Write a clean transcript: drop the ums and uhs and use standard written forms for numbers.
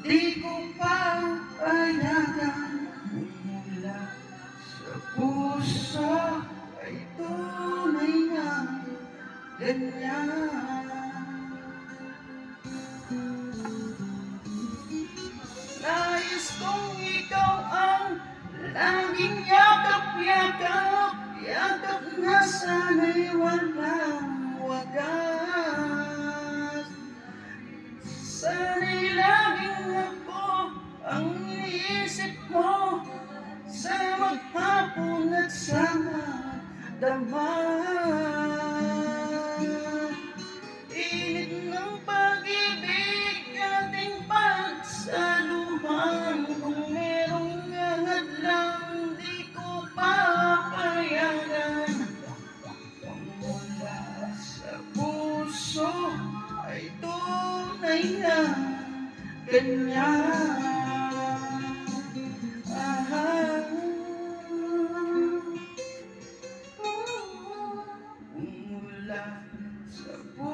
Di ko papayagan mula sa puso ay tunay nga ganyan. Nais kong ikaw ang laging yakap-yakap, yakap na sana'y walang wagas. Sana'y laging ako ang iniisip mo sa maghapon at sa magdamag. Init ng pag-ibig ating pagsaluhan, kung merong hadlang di ko papayagan. Mula sa puso ay tunay na ganyan. Mula sa puso